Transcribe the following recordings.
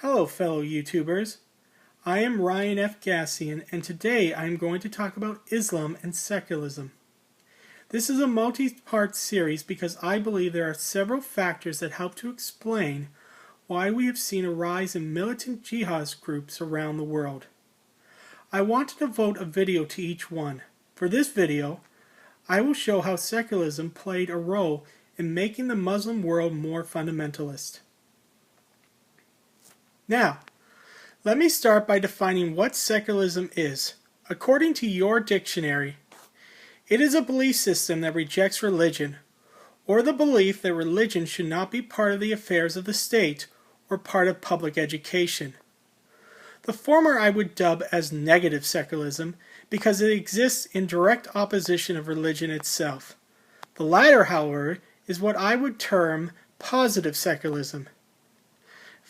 Hello fellow YouTubers, I am Ryan F. Gassian and today I am going to talk about Islam and secularism. This is a multi-part series because I believe there are several factors that help to explain why we have seen a rise in militant jihadist groups around the world. I want to devote a video to each one. For this video, I will show how secularism played a role in making the Muslim world more fundamentalist. Now, let me start by defining what secularism is. According to your dictionary, it is a belief system that rejects religion, or the belief that religion should not be part of the affairs of the state or part of public education. The former I would dub as negative secularism because it exists in direct opposition of religion itself. The latter, however, is what I would term positive secularism.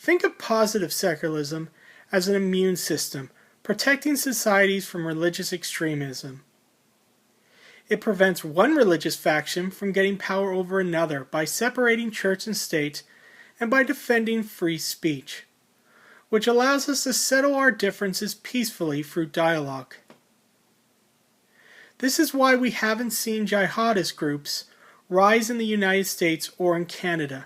Think of positive secularism as an immune system, protecting societies from religious extremism. It prevents one religious faction from getting power over another by separating church and state and by defending free speech, which allows us to settle our differences peacefully through dialogue. This is why we haven't seen jihadist groups rise in the United States or in Canada.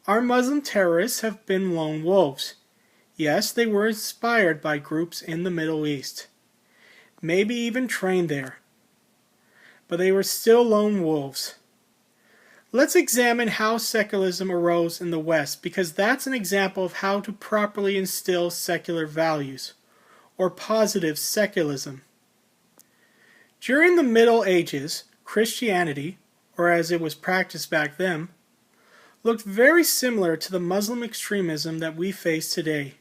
Our Muslim terrorists have been lone wolves. Yes, they were inspired by groups in the Middle East, maybe even trained there, but they were still lone wolves. Let's examine how secularism arose in the West, because that's an example of how to properly instill secular values, or positive secularism. During the Middle Ages, Christianity, or as it was practiced back then, looked very similar to the Muslim extremism that we face today.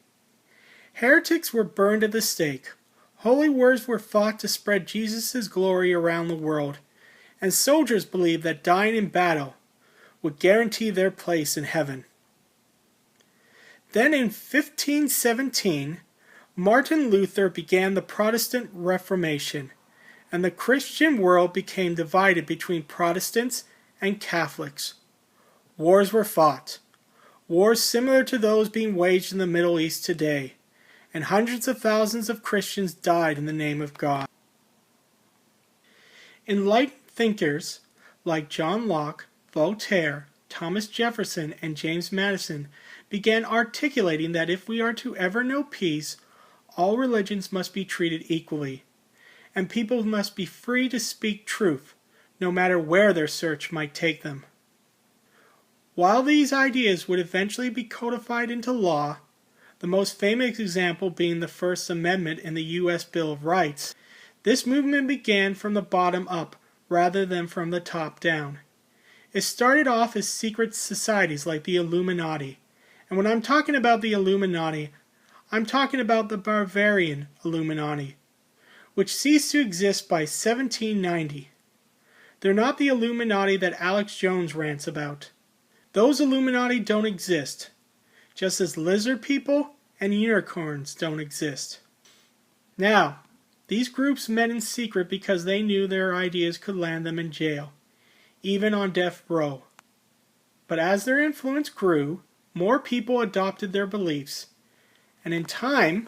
Heretics were burned at the stake, holy wars were fought to spread Jesus' glory around the world, and soldiers believed that dying in battle would guarantee their place in heaven. Then in 1517, Martin Luther began the Protestant Reformation, and the Christian world became divided between Protestants and Catholics. Wars were fought, wars similar to those being waged in the Middle East today, and hundreds of thousands of Christians died in the name of God. Enlightened thinkers like John Locke, Voltaire, Thomas Jefferson, and James Madison began articulating that if we are to ever know peace, all religions must be treated equally, and people must be free to speak truth, no matter where their search might take them. While these ideas would eventually be codified into law, the most famous example being the First Amendment in the U.S. Bill of Rights, this movement began from the bottom up rather than from the top down. It started off as secret societies like the Illuminati, and when I'm talking about the Illuminati, I'm talking about the Bavarian Illuminati, which ceased to exist by 1790. They're not the Illuminati that Alex Jones rants about. Those Illuminati don't exist, just as lizard people and unicorns don't exist. Now, these groups met in secret because they knew their ideas could land them in jail, even on death row. But as their influence grew, more people adopted their beliefs, and in time,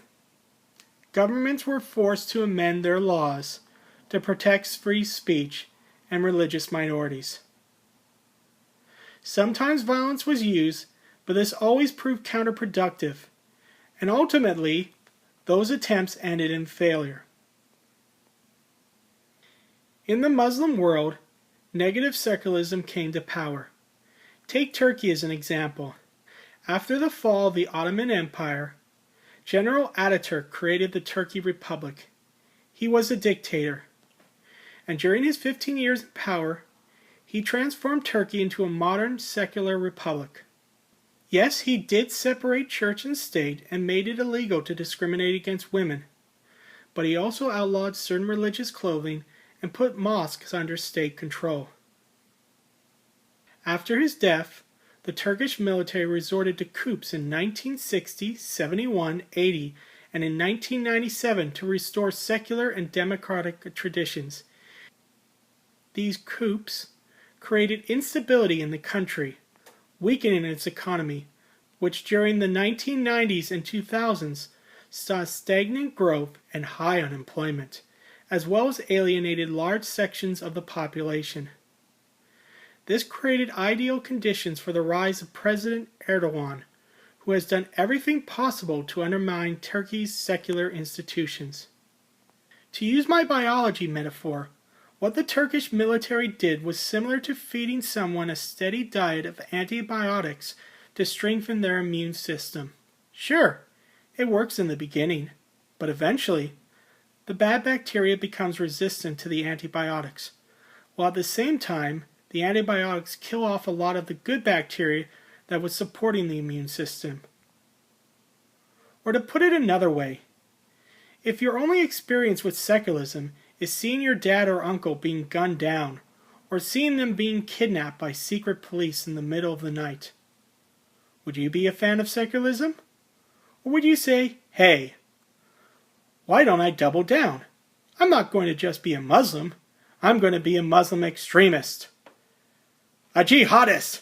governments were forced to amend their laws to protect free speech and religious minorities. Sometimes violence was used, but this always proved counterproductive, and ultimately, those attempts ended in failure. In the Muslim world, negative secularism came to power. Take Turkey as an example. After the fall of the Ottoman Empire, General Ataturk created the Turkey Republic. He was a dictator, and during his 15 years in power, he transformed Turkey into a modern secular republic. Yes, he did separate church and state and made it illegal to discriminate against women, but he also outlawed certain religious clothing and put mosques under state control. After his death, the Turkish military resorted to coups in 1960, 71, 80, and in 1997 to restore secular and democratic traditions. These coups created instability in the country, weakening its economy, which during the 1990s and 2000s saw stagnant growth and high unemployment, as well as alienated large sections of the population. This created ideal conditions for the rise of President Erdogan, who has done everything possible to undermine Turkey's secular institutions. To use my biology metaphor, what the Turkish military did was similar to feeding someone a steady diet of antibiotics to strengthen their immune system. Sure, it works in the beginning, but eventually, the bad bacteria becomes resistant to the antibiotics, while at the same time, the antibiotics kill off a lot of the good bacteria that was supporting the immune system. Or to put it another way, if your only experience with secularism is seeing your dad or uncle being gunned down, or seeing them being kidnapped by secret police in the middle of the night, would you be a fan of secularism? Or would you say, hey, why don't I double down? I'm not going to just be a Muslim, I'm going to be a Muslim extremist. A jihadist!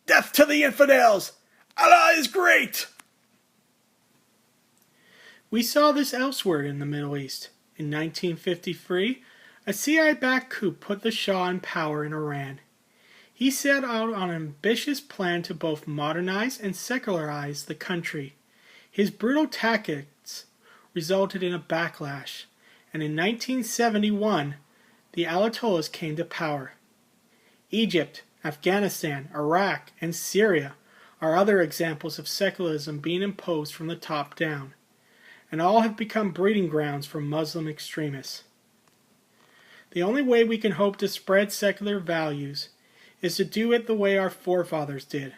Death to the infidels! Allah is great! We saw this elsewhere in the Middle East. In 1953, a CIA-backed coup put the Shah in power in Iran. He set out on an ambitious plan to both modernize and secularize the country. His brutal tactics resulted in a backlash, and in 1971, the Ayatollahs came to power. Egypt, Afghanistan, Iraq, and Syria are other examples of secularism being imposed from the top down, and all have become breeding grounds for Muslim extremists. The only way we can hope to spread secular values is to do it the way our forefathers did,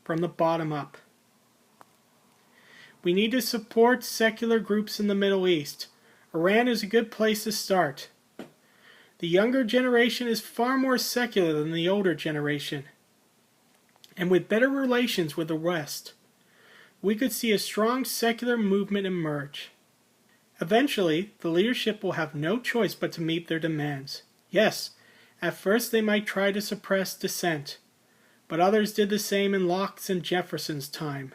from the bottom up. We need to support secular groups in the Middle East. Iran is a good place to start. The younger generation is far more secular than the older generation, and with better relations with the West, we could see a strong secular movement emerge. Eventually, the leadership will have no choice but to meet their demands. Yes, at first they might try to suppress dissent, but others did the same in Locke's and Jefferson's time.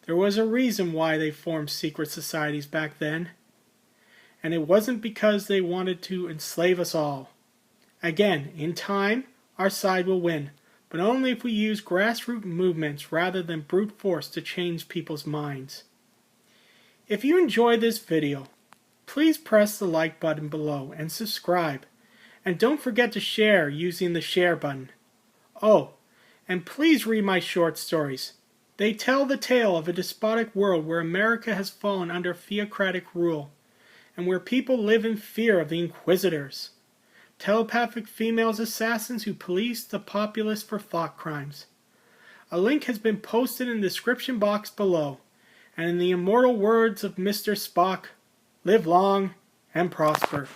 There was a reason why they formed secret societies back then, and it wasn't because they wanted to enslave us all. Again, in time, our side will win, but only if we use grassroots movements rather than brute force to change people's minds. If you enjoyed this video, please press the like button below and subscribe. And don't forget to share using the share button. Oh, and please read my short stories. They tell the tale of a despotic world where America has fallen under theocratic rule, and where people live in fear of the inquisitors, telepathic females assassins who police the populace for thought crimes. A link has been posted in the description box below, and in the immortal words of Mr. Spock, live long and prosper.